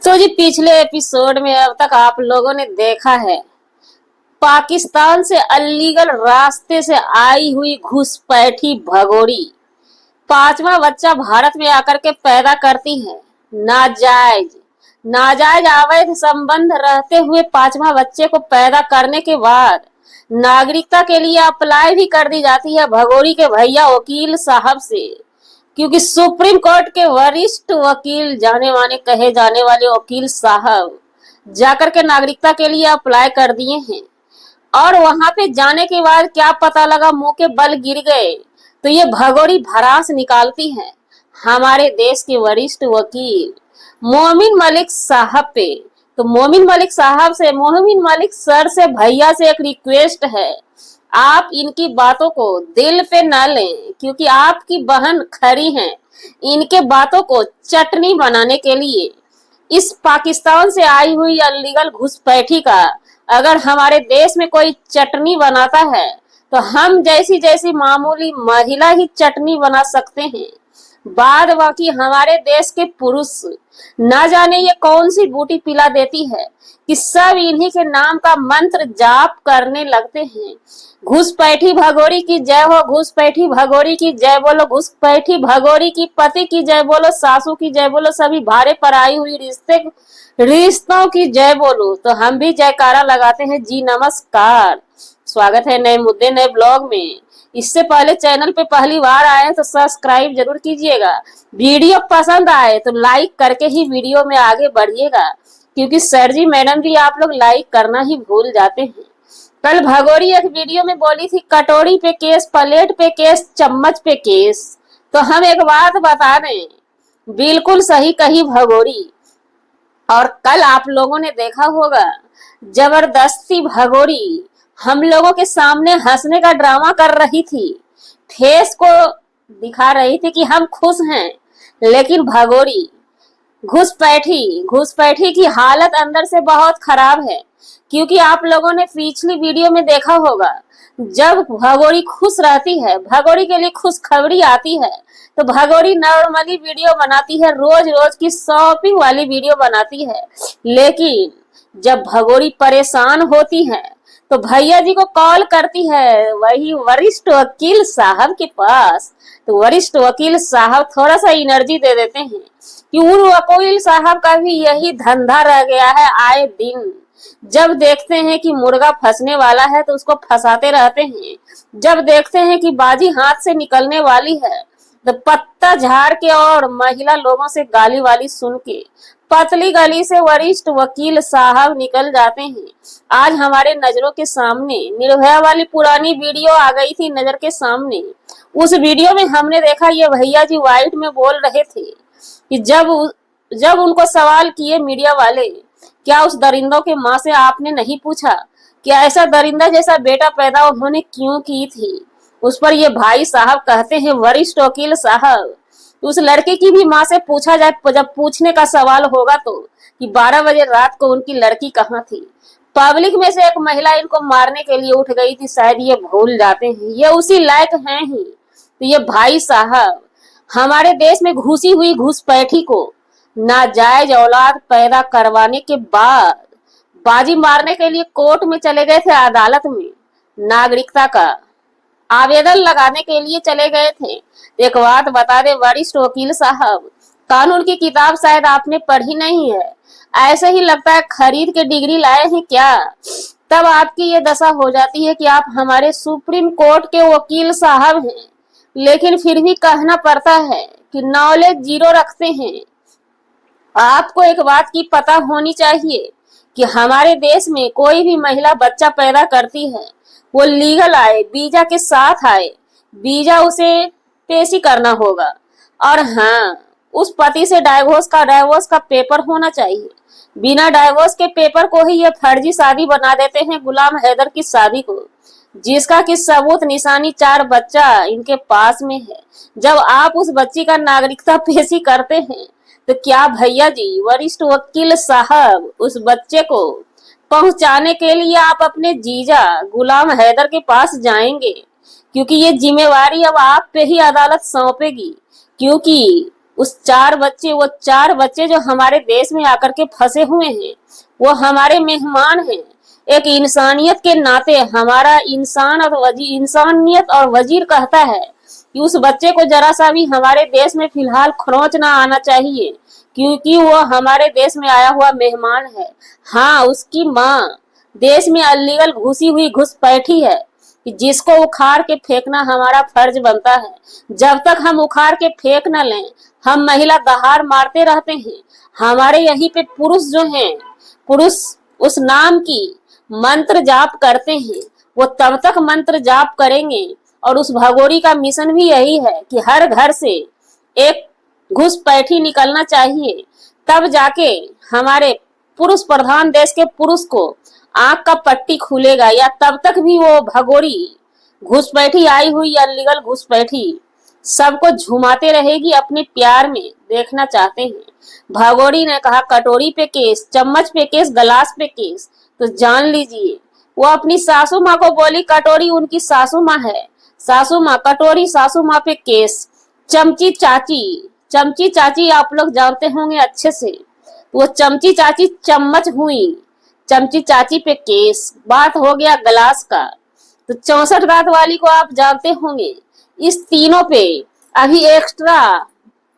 तो जी पिछले एपिसोड में अब तक आप लोगों ने देखा है पाकिस्तान से अलीगल रास्ते से आई हुई घुसपैठी भगोड़ी पांचवा बच्चा भारत में आकर के पैदा करती है। नाजायज नाजायज अवैध संबंध रहते हुए पांचवा बच्चे को पैदा करने के बाद नागरिकता के लिए अप्लाई भी कर दी जाती है भगोड़ी के भैया वकील साहब से। क्योंकि सुप्रीम कोर्ट के वरिष्ठ वकील जाने माने कहे जाने वाले वकील साहब जाकर के नागरिकता के लिए अप्लाई कर दिए हैं और वहां पे जाने के बाद क्या पता लगा मुंह के बल गिर गए। तो ये भगोड़ी भड़ास निकालती है हमारे देश के वरिष्ठ वकील मोमिन मलिक साहब पे। तो मोमिन मलिक सर से भैया से एक रिक्वेस्ट है, आप इनकी बातों को दिल पे ना लें क्योंकि आपकी बहन खड़ी हैं इनके बातों को चटनी बनाने के लिए। इस पाकिस्तान से आई हुई अनलीगल घुसपैठी का अगर हमारे देश में कोई चटनी बनाता है तो हम जैसी जैसी मामूली महिला ही चटनी बना सकते हैं। बाद बाकी हमारे देश के पुरुष न जाने ये कौन सी बूटी पिला देती है कि सब इन्हीं के नाम का मंत्र जाप करने लगते हैं। घुसपैठी भगोड़ी की जय हो, घुसपैठी भगोड़ी की जय बोलो, घुसपैठी भगोड़ी की पति की जय बोलो, सासू की जय बोलो, सभी भारे पर आई हुई रिश्तों की जय बोलो। तो हम भी जयकारा लगाते हैं। जी नमस्कार, स्वागत है नए मुद्दे नए ब्लॉग में। इससे पहले चैनल पे पहली बार आए तो सब्सक्राइब जरूर कीजिएगा। वीडियो पसंद आए तो लाइक करके ही वीडियो में आगे बढ़िएगा क्योंकि सर जी मैडम जी आप लोग लाइक करना ही भूल जाते हैं। कल भगोड़ी एक वीडियो में बोली थी कटोरी पे केस, प्लेट पे केस, चम्मच पे केस। तो हम एक बात बता दें, बिल्कुल सही कही भगोड़ी। और कल आप लोगों ने देखा होगा जबरदस्ती भगोड़ी हम लोगों के सामने हंसने का ड्रामा कर रही थी, फेस को दिखा रही थी कि हम खुश हैं। लेकिन भगोड़ी घुसपैठी की हालत अंदर से बहुत खराब है क्योंकि आप लोगों ने पिछली वीडियो में देखा होगा जब भगोड़ी खुश रहती है, भगोड़ी के लिए खुशखबरी आती है तो भगोड़ी नॉर्मली वीडियो बनाती है, रोज रोज की शॉपिंग वाली वीडियो बनाती है। लेकिन जब भगोड़ी परेशान होती है तो भैया जी को कॉल करती है वही वरिष्ठ वकील साहब के पास। तो वरिष्ठ वकील साहब थोड़ा सा एनर्जी दे देते हैं कि उन वकील साहब का भी यही धंधा रह गया है। आए दिन जब देखते हैं कि मुर्गा फंसने वाला है तो उसको फंसाते रहते हैं, जब देखते हैं कि बाजी हाथ से निकलने वाली है तो पत्ता झाड़ के और महिला लोगों से गाली वाली सुन के पतली गली से वरिष्ठ वकील साहब निकल जाते हैं। आज हमारे नजरों के सामने निर्भया वाली पुरानी वीडियो आ गई थी नजर के सामने। उस वीडियो में हमने देखा ये भैया जी वाइट में बोल रहे थे कि जब उनको सवाल किए मीडिया वाले, क्या उस दरिंदों के माँ से आपने नहीं पूछा कि ऐसा दरिंदा जैसा बेटा पैदा उन्होंने क्यों की थी? उस पर ये भाई साहब कहते हैं वरिष्ठ वकील साहब, उस लड़के की भी माँ से पूछा जाए जब पूछने का सवाल होगा तो कि 12 बजे रात को उनकी लड़की कहाँ थी। पब्लिक में से एक महिला इनको मारने के लिए उठ गई थी, शायद ये भूल जाते हैं, ये उसी लायक हैं ही। तो ये भाई साहब हमारे देश में घुसी हुई घुसपैठी को नाजायज औलाद पैदा करवाने के बाद बाजी मारने के लिए कोर्ट में चले गए थे, अदालत में नागरिकता का आवेदन लगाने के लिए चले गए थे। एक बात बता दे वरिष्ठ वकील साहब, कानून की किताब शायद आपने पढ़ी नहीं है, ऐसे ही लगता है खरीद के डिग्री लाए हैं क्या। तब आपकी ये दशा हो जाती है कि आप हमारे सुप्रीम कोर्ट के वकील साहब हैं लेकिन फिर भी कहना पड़ता है कि नॉलेज जीरो रखते हैं। आपको एक बात की पता होनी चाहिए कि हमारे देश में कोई भी महिला बच्चा पैदा करती है वो लीगल आए, वीजा के साथ आए, वीजा उसे पेशी करना होगा। और हाँ, उस पति से डाइवोर्स का पेपर होना चाहिए। बिना डाइवोर्स के पेपर को ही ये फर्जी शादी बना देते हैं गुलाम हैदर की शादी को, जिसका कि सबूत निशानी 4 बच्चा इनके पास में है। जब आप उस बच्ची का नागरिकता पेशी करते हैं तो क्या भैया जी वरिष्ठ वकील साहब उस बच्चे को पहुंचाने के लिए आप अपने जीजा गुलाम हैदर के पास जाएंगे? क्योंकि ये जिम्मेवारी अब आप पे ही अदालत सौंपेगी। क्योंकि वो चार बच्चे जो हमारे देश में आकर के फंसे हुए हैं, वो हमारे मेहमान हैं। एक इंसानियत के नाते हमारा इंसानियत और वजीर कहता है कि उस बच्चे को जरा सा भी हमारे देश में फिलहाल खरोंच ना आना चाहिए, क्योंकि वो हमारे देश में आया हुआ मेहमान है। हाँ, उसकी माँ देश में अलीगल घुसी हुई घुसपैठी है, जिसको उखाड़ के फेंकना हमारा फर्ज बनता है। जब तक हम उखाड़ के फेंक न लें, हम महिला दहाड़ मारते रहते हैं। हमारे यहीं पे पुरुष जो हैं, पुरुष उस नाम की मंत्र जाप करते हैं, वो तब तक मंत्र जाप करेंगे। और उस भगोरी का मिशन भी यही है कि हर घर से एक घुसपैठी निकलना चाहिए, तब जाके हमारे पुरुष प्रधान देश के पुरुष को आंख का पट्टी खुलेगा। या तब तक भी वो भगोरी घुसपैठी आई हुई अनलीगल घुसपैठी सबको झुमाते रहेगी अपने प्यार में। देखना चाहते हैं। भगोरी ने कहा कटोरी पे केस, चम्मच पे केस, गिलास पे केस। तो जान लीजिए, वो अपनी सासू माँ को बोली कटोरी उनकी सासू माँ है, सासू माँ कटोरी, सासू माँ पे केस। चमची चाची आप लोग जानते होंगे अच्छे से, वो चमची चाची चम्मच हुई, चमची चाची पे केस। बात हो गया गिलास का, तो 64 रात वाली को आप जानते होंगे। इस तीनों पे अभी एक्स्ट्रा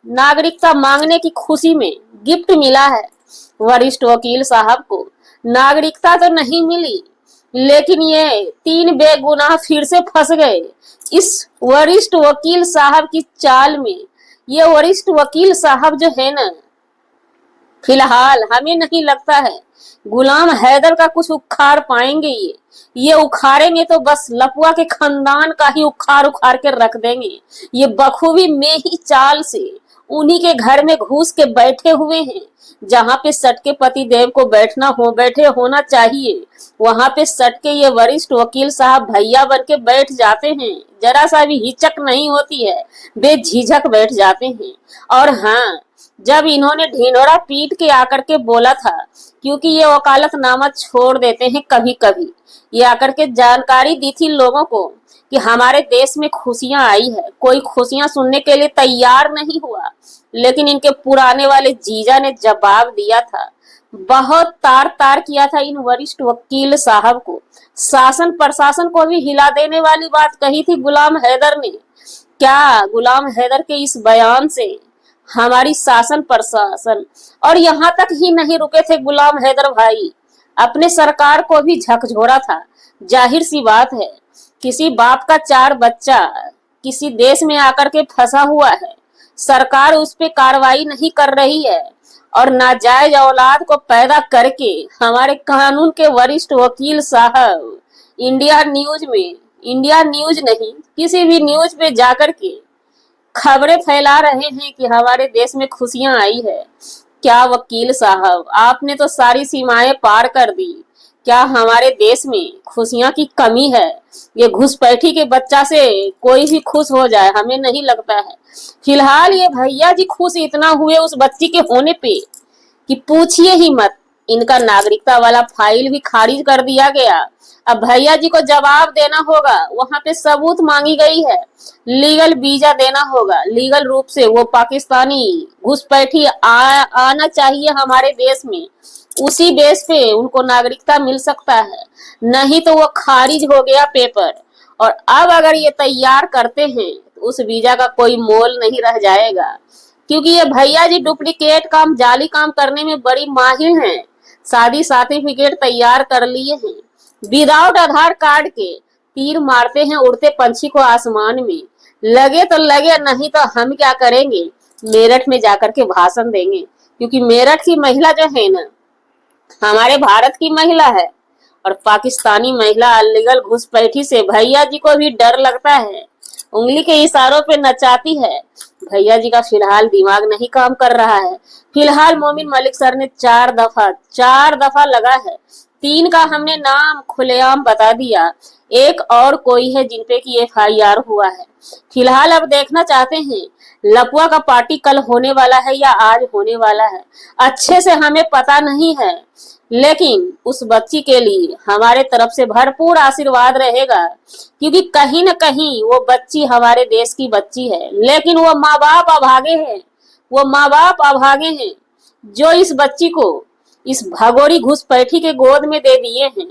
नागरिकता मांगने की खुशी में गिफ्ट मिला है। वरिष्ठ वकील साहब को नागरिकता तो नहीं मिली, लेकिन ये 3 बेगुनाह फिर से फंस गए इस वरिष्ठ वकील साहब की चाल में। ये वरिष्ठ वकील साहब जो है ना, फिलहाल हमें नहीं लगता है गुलाम हैदर का कुछ उखाड़ पाएंगे। ये उखाड़ेंगे तो बस लपुआ के खानदान का ही उखाड़ के रख देंगे। ये बखूबी में ही चाल से उन्हीं के घर में घुस के बैठे हुए हैं। जहां पे सटके पति देव को बैठे होना चाहिए, वहां पे सटके ये वरिष्ठ वकील साहब भैया बन के बैठ जाते हैं। जरा सा भी हिचक नहीं होती है, बेझिझक बैठ जाते हैं। और हाँ, जब इन्होंने ढिंढोरा पीट के आकर के बोला था, क्योंकि ये वकालतनामा छोड़ देते हैं कभी कभी, ये आकर के जानकारी दी थी लोगों को कि हमारे देश में खुशियां आई है। कोई खुशियां सुनने के लिए तैयार नहीं हुआ, लेकिन इनके पुराने वाले जीजा ने जवाब दिया था। बहुत तार तार किया था इन वरिष्ठ वकील साहब को। शासन प्रशासन को भी हिला देने वाली बात कही थी गुलाम हैदर ने। क्या गुलाम हैदर के इस बयान से हमारी शासन प्रशासन, और यहाँ तक ही नहीं रुके थे गुलाम हैदर भाई, अपने सरकार को भी झकझोरा था। जाहिर सी बात है, किसी बाप का 4 बच्चा किसी देश में आकर के फंसा हुआ है, सरकार उस पे कार्रवाई नहीं कर रही है, और नाजायज औलाद को पैदा करके हमारे कानून के वरिष्ठ वकील साहब इंडिया न्यूज नहीं, किसी भी न्यूज पे जाकर के खबरें फैला रहे हैं कि हमारे देश में खुशियां आई है। क्या वकील साहब, आपने तो सारी सीमाएं पार कर दी। क्या हमारे देश में खुशियां की कमी है? ये घुसपैठी के बच्चा से कोई भी खुश हो जाए, हमें नहीं लगता है। फिलहाल ये भैया जी खुश इतना हुए उस बच्ची के होने पे कि पूछिए ही मत। इनका नागरिकता वाला फाइल भी खारिज कर दिया गया। अब भैया जी को जवाब देना होगा, वहां पे सबूत मांगी गई है, लीगल वीजा देना होगा, लीगल रूप से वो पाकिस्तानी घुसपैठी आना चाहिए हमारे देश में। उसी बेस पे उनको नागरिकता मिल सकता है, नहीं तो वो खारिज हो गया पेपर। और अब अगर ये तैयार करते हैं तो उस वीजा का कोई मोल नहीं रह जाएगा, क्योंकि ये भैया जी डुप्लीकेट काम, जाली काम करने में बड़ी माहिर हैं। शादी सर्टिफिकेट तैयार कर लिए हैं, विदाउट आधार कार्ड के तीर मारते हैं उड़ते पंछी को आसमान में। लगे तो लगे, नहीं तो हम क्या करेंगे, मेरठ में जाकर के भाषण देंगे। क्योंकि मेरठ की महिला जो है ना, हमारे भारत की महिला है, और पाकिस्तानी महिला अलीगल घुसपैठी से भैया जी को भी डर लगता है, उंगली के इशारों पे नचाती है। भैया जी का फिलहाल दिमाग नहीं काम कर रहा है। फिलहाल मोमिन मलिक सर ने 4 दफा लगा है, 3 का हमने नाम खुलेआम बता दिया, एक और कोई है जिनपे की FIR हुआ है। फिलहाल अब देखना चाहते हैं लपुआ का पार्टी कल होने वाला है या आज होने वाला है, अच्छे से हमें पता नहीं है। लेकिन उस बच्ची के लिए हमारे तरफ से भरपूर आशीर्वाद रहेगा, क्योंकि कहीं न कहीं वो बच्ची हमारे देश की बच्ची है, लेकिन वो माँ बाप अभागे हैं, वो माँ बाप अभागे हैं जो इस बच्ची को इस भगोरी घुसपैठी के गोद में दे दिए हैं।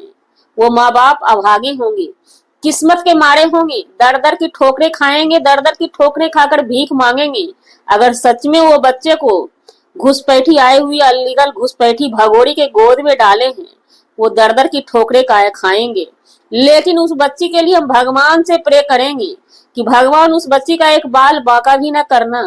वो माँ बाप अभागे होंगे, किस्मत के मारे होंगे, दर दर की ठोकरें खाएंगे, दर दर की ठोकरें खाकर भीख मांगेंगे। अगर सच में वो बच्चे को घुसपैठी आई हुई अलीगल घुसपैठी भगोरी के गोद में डाले हैं, वो दर दर की ठोकरें खाएंगे। लेकिन उस बच्ची के लिए हम भगवान से प्रे करेंगे कि भगवान उस बच्ची का एक बाल बांका भी ना करना,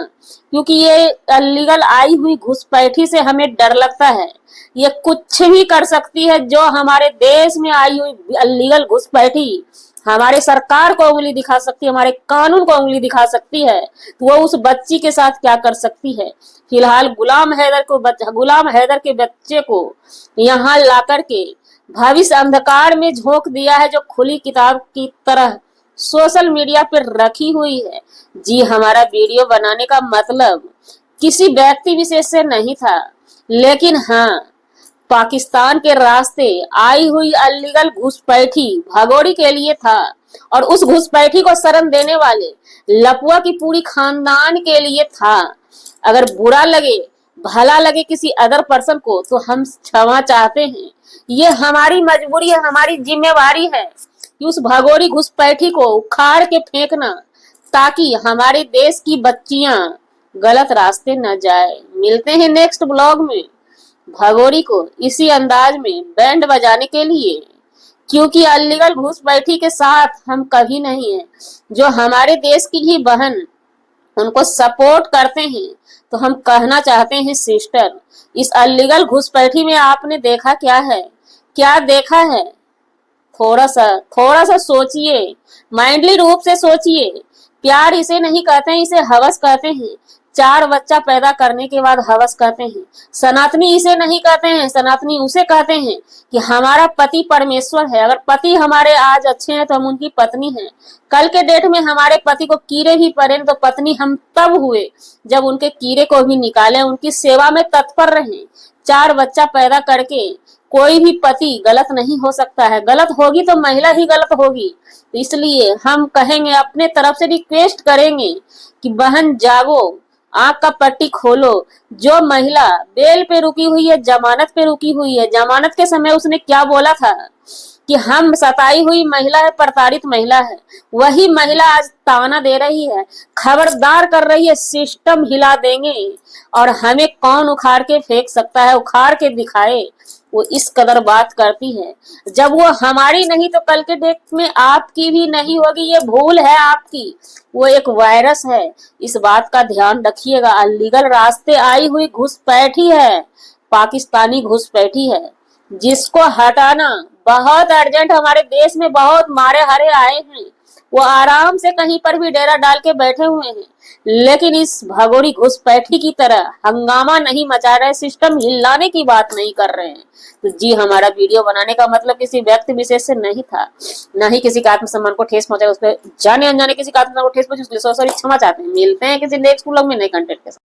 क्योंकि ये अलीगल आई हुई घुसपैठी से हमें डर लगता है। ये कुछ भी कर सकती है। जो हमारे देश में आई हुई अलीगल घुसपैठी हमारे सरकार को उंगली दिखा सकती है, हमारे कानून को उंगली दिखा सकती है, तो वो उस बच्ची के साथ क्या कर सकती है। फिलहाल गुलाम हैदर के बच्चे को यहाँ ला करके भविष्य अंधकार में झोंक दिया है, जो खुली किताब की तरह सोशल मीडिया पर रखी हुई है। जी, हमारा वीडियो बनाने का मतलब किसी व्यक्ति विशेष से नहीं था, लेकिन हाँ, पाकिस्तान के रास्ते आई हुई अलीगल घुसपैठी भगोड़ी के लिए था, और उस घुसपैठी को शरण देने वाले लपुआ की पूरी खानदान के लिए था। अगर बुरा लगे, भला लगे किसी अदर पर्सन को, तो हम क्षमा चाहते हैं। ये हमारी मजबूरी है, हमारी जिम्मेवारी है कि उस भगोड़ी घुसपैठी को उखाड़ के फेंकना, ताकि हमारे देश की बच्चियां गलत रास्ते न जाए। मिलते हैं नेक्स्ट ब्लॉग में भगोरी को इसी अंदाज में बैंड बजाने के लिए, क्योंकि अलीगल घुसपैठी के साथ हम कभी नहीं है। जो हमारे देश की ही बहन उनको सपोर्ट करते हैं, तो हम कहना चाहते हैं सिस्टर, इस अलीगल घुसपैठी में आपने देखा क्या है, क्या देखा है? थोड़ा सा सोचिए, माइंडली रूप से सोचिए। प्यार इसे नहीं कहते हैं, इसे हवस कहते हैं। 4 बच्चा पैदा करने के बाद हवस कहते हैं। सनातनी इसे नहीं कहते हैं, सनातनी उसे कहते हैं कि हमारा पति परमेश्वर है। अगर पति हमारे आज अच्छे हैं तो हम उनकी पत्नी हैं। कल के डेट में हमारे पति को कीड़े भी पड़े तो पत्नी हम तब हुए जब उनके कीड़े को भी निकालें, उनकी सेवा में तत्पर रहें। 4 बच्चा पैदा करके कोई भी पति गलत नहीं हो सकता है। गलत होगी तो महिला ही गलत होगी। तो इसलिए हम कहेंगे, अपने तरफ से रिक्वेस्ट करेंगे कि बहन जागो, आंख का पट्टी खोलो। जो महिला बेल पे रुकी हुई है, जमानत पे रुकी हुई है, जमानत के समय उसने क्या बोला था कि हम सताई हुई महिला है, प्रताड़ित महिला है, वही महिला आज ताना दे रही है, खबरदार कर रही है, सिस्टम हिला देंगे और हमें कौन उखाड़ के फेंक सकता है, उखाड़ के दिखाए। वो इस कदर बात करती है। जब वो हमारी नहीं तो कल के डेट में आपकी भी नहीं होगी। ये भूल है आपकी, वो एक वायरस है। इस बात का ध्यान रखिएगा। अलीगल रास्ते आई हुई घुसपैठी है, पाकिस्तानी घुसपैठी है, जिसको हटाना बहुत अर्जेंट। हमारे देश में बहुत मारे हरे आए हैं, वो आराम से कहीं पर भी डेरा डाल के बैठे हुए हैं, लेकिन इस भगोरी घुसपैठी की तरह हंगामा नहीं मचा रहे, सिस्टम हिलाने की बात नहीं कर रहे हैं। तो जी, हमारा वीडियो बनाने का मतलब किसी व्यक्ति विशेष से नहीं था, न ही किसी का आत्मसम्मान को ठेस पहुंचे, उस पर जाने अनजाने किसी का आत्मसम्मान को ठेस पहुंचे, उसके लिए सॉरी क्षमा चाहते हैं। मिलते हैं किसी नेक्स्ट व्लॉग में नए कंटेंट के साथ।